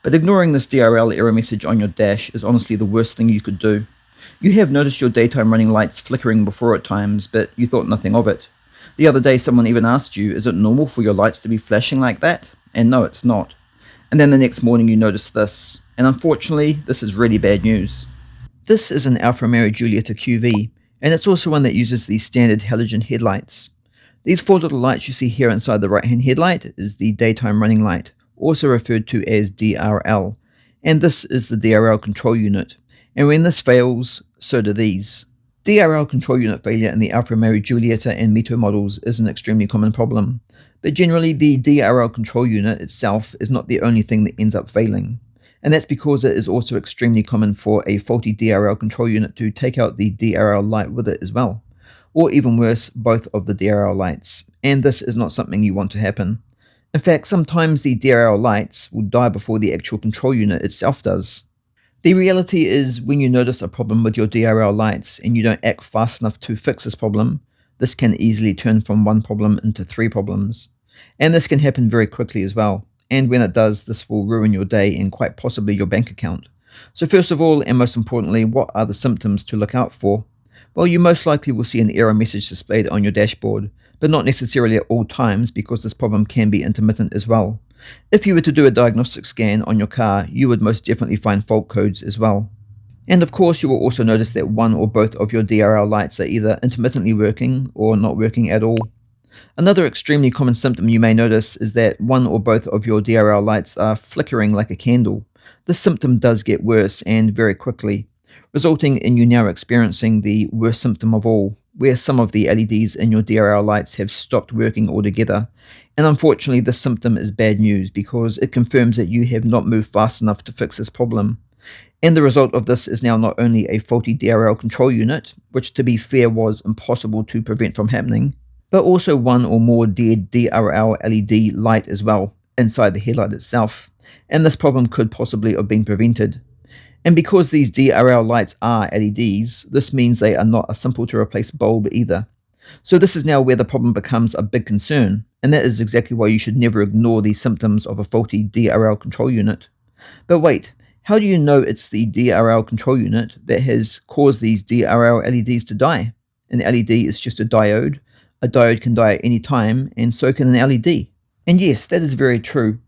But ignoring this DRL error message on your dash is honestly the worst thing you could do. You have noticed your daytime running lights flickering before at times, but you thought nothing of it. The other day someone even asked you, is it normal for your lights to be flashing like that? And no, it's not. And then the next morning you notice this, and unfortunately this is really bad news. This is an Alfa Romeo Giulietta QV, and it's also one that uses the standard halogen headlights. These four little lights you see here inside the right hand headlight is the daytime running light, also referred to as DRL, and this is the DRL Control Unit, and when this fails, so do these. DRL Control Unit failure in the Alfa Romeo Giulietta and Mito models is an extremely common problem, but generally the DRL Control Unit itself is not the only thing that ends up failing, and that's because it is also extremely common for a faulty DRL Control Unit to take out the DRL light with it as well, or even worse, both of the DRL lights, and this is not something you want to happen. In fact, sometimes the DRL lights will die before the actual control unit itself does. The reality is, when you notice a problem with your DRL lights and you don't act fast enough to fix this problem, this can easily turn from one problem into three problems. And this can happen very quickly as well, and when it does, this will ruin your day and quite possibly your bank account. So first of all, and most importantly, what are the symptoms to look out for? Well, you most likely will see an error message displayed on your dashboard, but not necessarily at all times because this problem can be intermittent as well. If you were to do a diagnostic scan on your car, you would most definitely find fault codes as well. And of course, you will also notice that one or both of your DRL lights are either intermittently working or not working at all. Another extremely common symptom you may notice is that one or both of your DRL lights are flickering like a candle. This symptom does get worse and very quickly, resulting in you now experiencing the worst symptom of all, where some of the LEDs in your DRL lights have stopped working altogether. And unfortunately, this symptom is bad news because it confirms that you have not moved fast enough to fix this problem. And the result of this is now not only a faulty DRL control unit, which to be fair was impossible to prevent from happening, but also one or more dead DRL LED light as well inside the headlight itself. And this problem could possibly have been prevented. And because these DRL lights are LEDs, this means they are not a simple to replace bulb either. So this is now where the problem becomes a big concern, and that is exactly why you should never ignore these symptoms of a faulty DRL control unit. But wait, how do you know it's the DRL control unit that has caused these DRL LEDs to die? An LED is just a diode can die at any time, and so can an LED. And yes, that is very true.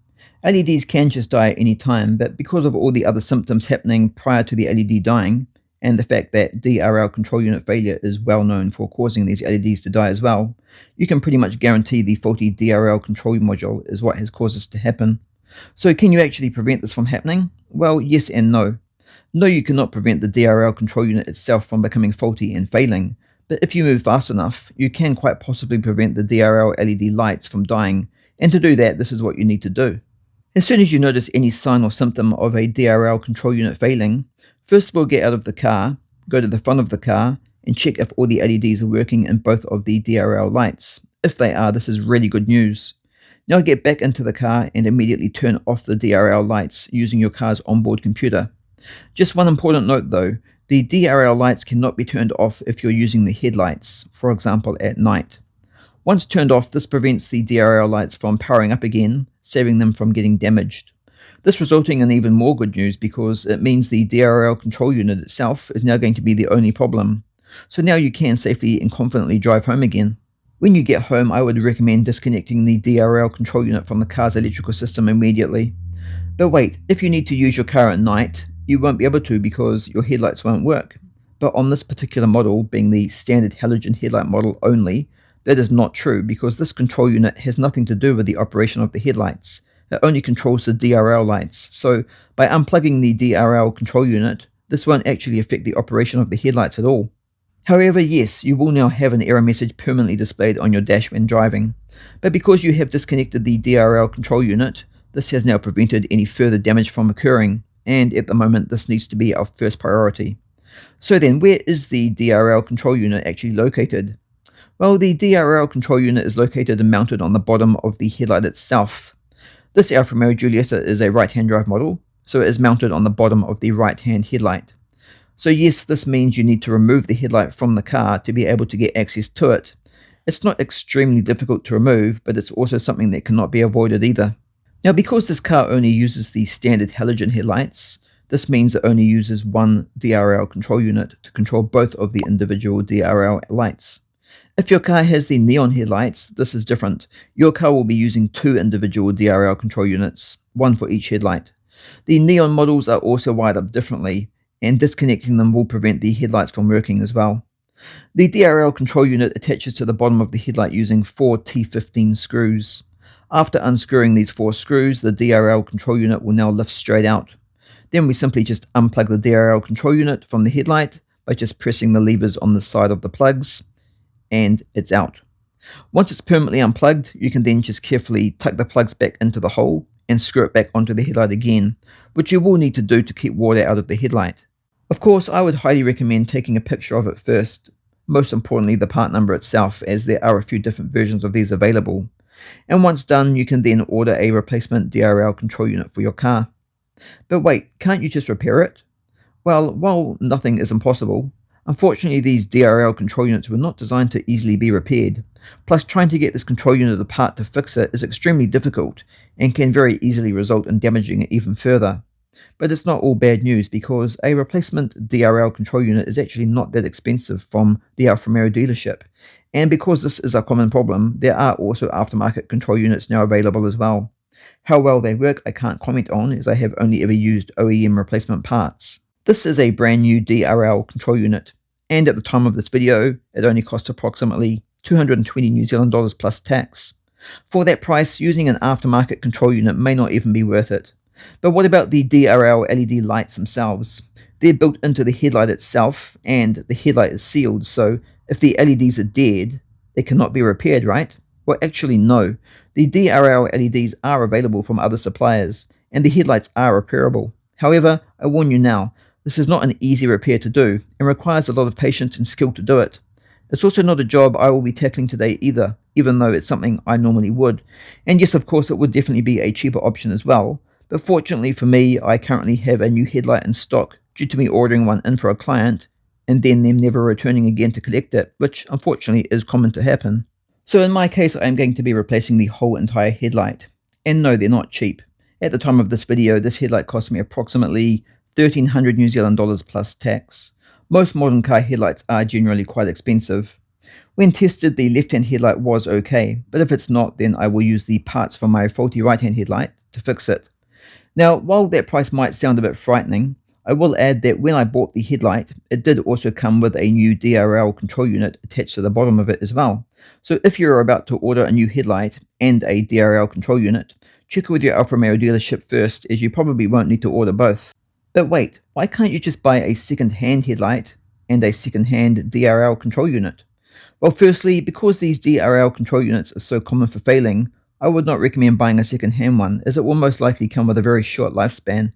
LEDs can just die at any time, but because of all the other symptoms happening prior to the LED dying, and the fact that DRL control unit failure is well known for causing these LEDs to die as well, you can pretty much guarantee the faulty DRL control module is what has caused this to happen. So can you actually prevent this from happening? Well, yes and no. No, you cannot prevent the DRL control unit itself from becoming faulty and failing, but if you move fast enough, you can quite possibly prevent the DRL LED lights from dying, and to do that, this is what you need to do. As soon as you notice any sign or symptom of a DRL control unit failing, first of all get out of the car, go to the front of the car, and check if all the LEDs are working in both of the DRL lights. If they are, this is really good news. Now get back into the car and immediately turn off the DRL lights using your car's onboard computer. Just one important note though, the DRL lights cannot be turned off if you're using the headlights, for example at night. Once turned off, this prevents the DRL lights from powering up again, saving them from getting damaged. This resulting in even more good news because it means the DRL control unit itself is now going to be the only problem. So now you can safely and confidently drive home again. When you get home, I would recommend disconnecting the DRL control unit from the car's electrical system immediately. But wait, if you need to use your car at night, you won't be able to because your headlights won't work. But on this particular model, being the standard halogen headlight model only, that is not true because this control unit has nothing to do with the operation of the headlights. It only controls the DRL lights. So by unplugging the DRL control unit, this won't actually affect the operation of the headlights at all. However, yes, you will now have an error message permanently displayed on your dash when driving. But because you have disconnected the DRL control unit, this has now prevented any further damage from occurring, and at the moment this needs to be our first priority. So then, where is the DRL control unit actually located? Well, the DRL control unit is located and mounted on the bottom of the headlight itself. This Alfa Romeo Giulietta is a right-hand drive model, so it is mounted on the bottom of the right-hand headlight. So yes, this means you need to remove the headlight from the car to be able to get access to it. It's not extremely difficult to remove, but it's also something that cannot be avoided either. Now, because this car only uses the standard halogen headlights, this means it only uses one DRL control unit to control both of the individual DRL lights. If your car has the neon headlights, this is different. Your car will be using two individual DRL control units, one for each headlight. The neon models are also wired up differently, and disconnecting them will prevent the headlights from working as well. The DRL control unit attaches to the bottom of the headlight using 4 T15 screws. After unscrewing these 4 screws, the DRL control unit will now lift straight out. Then we simply just unplug the DRL control unit from the headlight by just pressing the levers on the side of the plugs, and it's out. Once it's permanently unplugged, you can then just carefully tuck the plugs back into the hole and screw it back onto the headlight again, which you will need to do to keep water out of the headlight. Of course, I would highly recommend taking a picture of it first, most importantly the part number itself, as there are a few different versions of these available. And once done, you can then order a replacement DRL control unit for your car. But wait, can't you just repair it? Well, while nothing is impossible, unfortunately these DRL control units were not designed to easily be repaired. Plus, trying to get this control unit apart to fix it is extremely difficult and can very easily result in damaging it even further. But it's not all bad news, because a replacement DRL control unit is actually not that expensive from the Alfa Romeo dealership. And because this is a common problem, there are also aftermarket control units now available as well. How well they work I can't comment on, as I have only ever used OEM replacement parts. This is a brand new DRL control unit, and at the time of this video, it only cost approximately 220 New Zealand dollars plus tax. For that price, using an aftermarket control unit may not even be worth it. But what about the DRL LED lights themselves? They're built into the headlight itself, and the headlight is sealed, so if the LEDs are dead, they cannot be repaired, right? Well, actually no. The DRL LEDs are available from other suppliers, and the headlights are repairable. However, I warn you now, this is not an easy repair to do, and requires a lot of patience and skill to do it. It's also not a job I will be tackling today either, even though it's something I normally would. And yes, of course, it would definitely be a cheaper option as well. But fortunately for me, I currently have a new headlight in stock due to me ordering one in for a client and then them never returning again to collect it, which unfortunately is common to happen. So in my case, I am going to be replacing the whole entire headlight. And no, they're not cheap. At the time of this video, this headlight cost me approximately 1,300 New Zealand dollars plus tax. Most modern car headlights are generally quite expensive. When tested, the left-hand headlight was okay, but if it's not, then I will use the parts from my faulty right-hand headlight to fix it. Now, while that price might sound a bit frightening, I will add that when I bought the headlight, it did also come with a new DRL control unit attached to the bottom of it as well. So if you're about to order a new headlight and a DRL control unit, check with your Alfa Romeo dealership first, as you probably won't need to order both. But wait, why can't you just buy a second-hand headlight and a second-hand DRL control unit? Well, firstly, because these DRL control units are so common for failing, I would not recommend buying a second-hand one, as it will most likely come with a very short lifespan.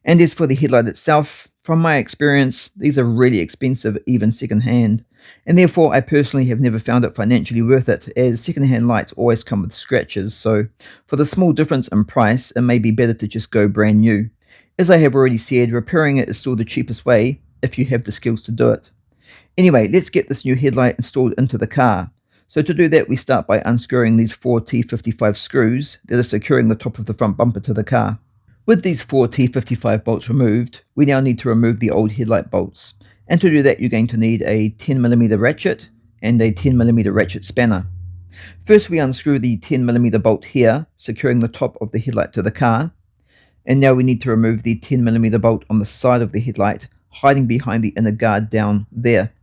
And as for the headlight itself, from my experience, these are really expensive even second-hand, and therefore I personally have never found it financially worth it, as second-hand lights always come with scratches, so for the small difference in price, it may be better to just go brand new. As I have already said, repairing it is still the cheapest way, if you have the skills to do it. Anyway, let's get this new headlight installed into the car. So to do that, we start by unscrewing these 4 T55 screws that are securing the top of the front bumper to the car. With these 4 T55 bolts removed, we now need to remove the old headlight bolts. And to do that, you're going to need a 10mm ratchet and a 10mm ratchet spanner. First, we unscrew the 10mm bolt here, securing the top of the headlight to the car. And now we need to remove the 10mm bolt on the side of the headlight, hiding behind the inner guard down there.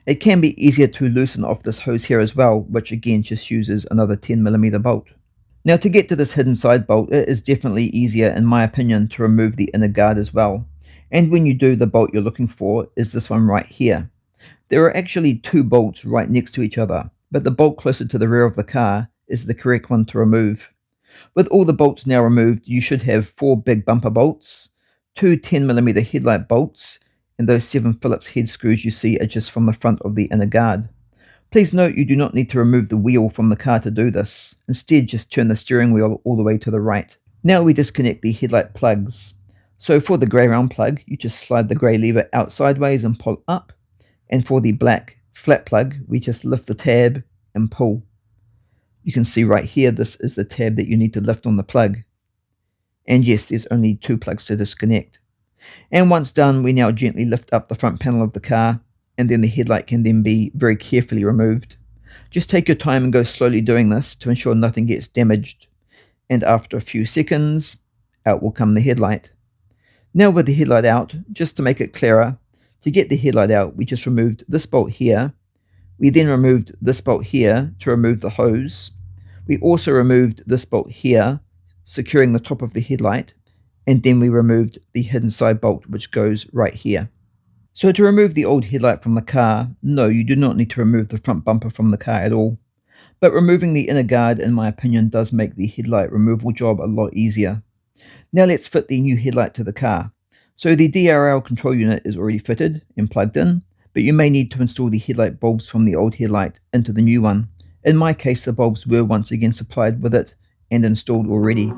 It can be easier to loosen off this hose here as well, which again just uses another 10mm bolt. Now, to get to this hidden side bolt, it is definitely easier in my opinion to remove the inner guard as well. And when you do, the bolt you're looking for is this one right here. There are actually two bolts right next to each other, but the bolt closer to the rear of the car is the correct one to remove. With all the bolts now removed, you should have 4 big bumper bolts, 2 10mm headlight bolts, and those 7 Phillips head screws you see are just from the front of the inner guard. Please note you do not need to remove the wheel from the car to do this. Instead, just turn the steering wheel all the way to the right. Now we disconnect the headlight plugs. So for the grey round plug, you just slide the grey lever out sideways and pull up. And for the black flat plug, we just lift the tab and pull. You can see right here, this is the tab that you need to lift on the plug. And yes, there's only 2 plugs to disconnect. And once done, we now gently lift up the front panel of the car, and then the headlight can then be very carefully removed. Just take your time and go slowly doing this to ensure nothing gets damaged. And after a few seconds, out will come the headlight. Now with the headlight out, just to make it clearer, to get the headlight out, we just removed this bolt here. We then removed this bolt here to remove the hose. We also removed this bolt here, securing the top of the headlight, and then we removed the hidden side bolt, which goes right here. So to remove the old headlight from the car, no, you do not need to remove the front bumper from the car at all. But removing the inner guard, in my opinion, does make the headlight removal job a lot easier. Now let's fit the new headlight to the car. So the DRL control unit is already fitted and plugged in, but you may need to install the headlight bulbs from the old headlight into the new one. In my case, the bulbs were once again supplied with it and installed already.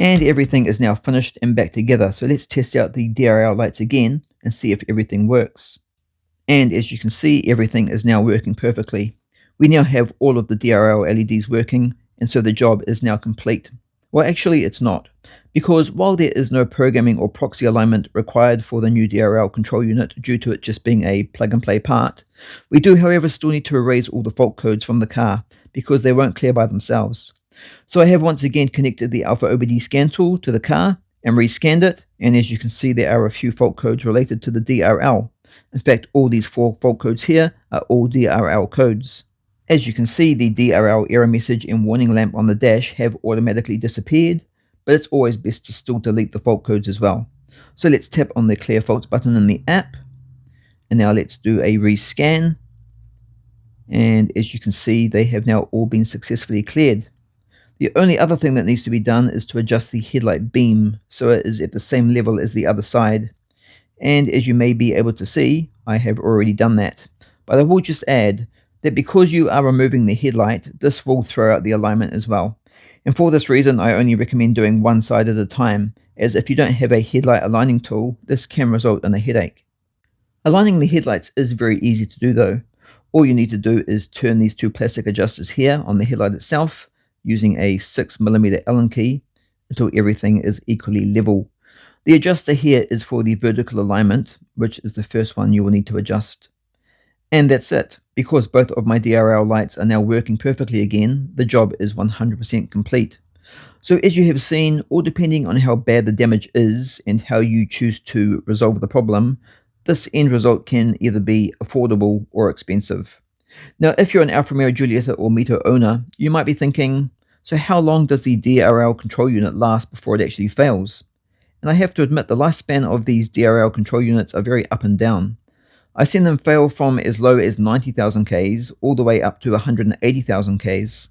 And everything is now finished and back together. So let's test out the DRL lights again and see if everything works. And as you can see, everything is now working perfectly. We now have all of the DRL LEDs working, and so the job is now complete. Well, actually it's not, because while there is no programming or proxy alignment required for the new DRL control unit due to it just being a plug-and-play part, we do however still need to erase all the fault codes from the car because they won't clear by themselves. So I have once again connected the Alfa OBD scan tool to the car and rescanned it, and as you can see there are a few fault codes related to the DRL. In fact, all these 4 fault codes here are all DRL codes. As you can see, the DRL error message and warning lamp on the dash have automatically disappeared, but it's always best to still delete the fault codes as well. So let's tap on the clear faults button in the app, and now let's do a rescan, and as you can see they have now all been successfully cleared. The only other thing that needs to be done is to adjust the headlight beam so it is at the same level as the other side. And as you may be able to see, I have already done that. But I will just add that because you are removing the headlight, this will throw out the alignment as well. And for this reason, I only recommend doing one side at a time, as if you don't have a headlight aligning tool, this can result in a headache. Aligning the headlights is very easy to do though. All you need to do is turn these 2 plastic adjusters here on the headlight itself, using a 6mm Allen key until everything is equally level. The adjuster here is for the vertical alignment, which is the first one you will need to adjust. And that's it. Because both of my DRL lights are now working perfectly again, the job is 100% complete. So as you have seen, all depending on how bad the damage is and how you choose to resolve the problem, this end result can either be affordable or expensive. Now, if you're an Alfa Romeo Giulietta or Mito owner, you might be thinking, so how long does the DRL control unit last before it actually fails? And I have to admit the lifespan of these DRL control units are very up and down. I've seen them fail from as low as 90,000 Ks all the way up to 180,000 Ks.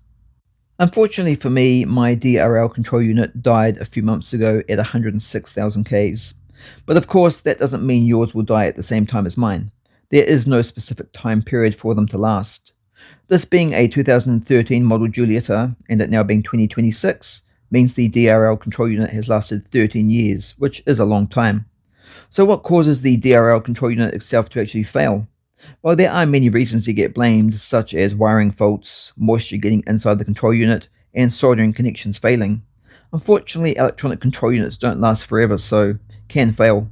Unfortunately for me, my DRL control unit died a few months ago at 106,000 Ks. But of course, that doesn't mean yours will die at the same time as mine. There is no specific time period for them to last. This being a 2013 model Giulietta, and it now being 2026, means the DRL control unit has lasted 13 years, which is a long time. So what causes the DRL control unit itself to actually fail? Well, there are many reasons to get blamed, such as wiring faults, moisture getting inside the control unit, and soldering connections failing. Unfortunately, electronic control units don't last forever, so can fail.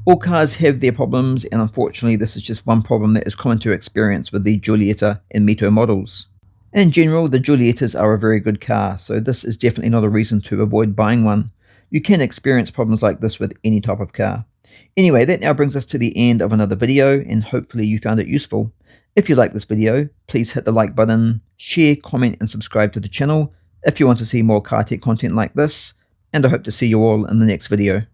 All cars have their problems, and unfortunately this is just one problem that is common to experience with the Giulietta and Mito models. In general, the Giuliettas are a very good car, so this is definitely not a reason to avoid buying one. You can experience problems like this with any type of car. Anyway, that now brings us to the end of another video, and hopefully you found it useful. If you like this video, please hit the like button, share, comment and subscribe to the channel if you want to see more car tech content like this, and I hope to see you all in the next video.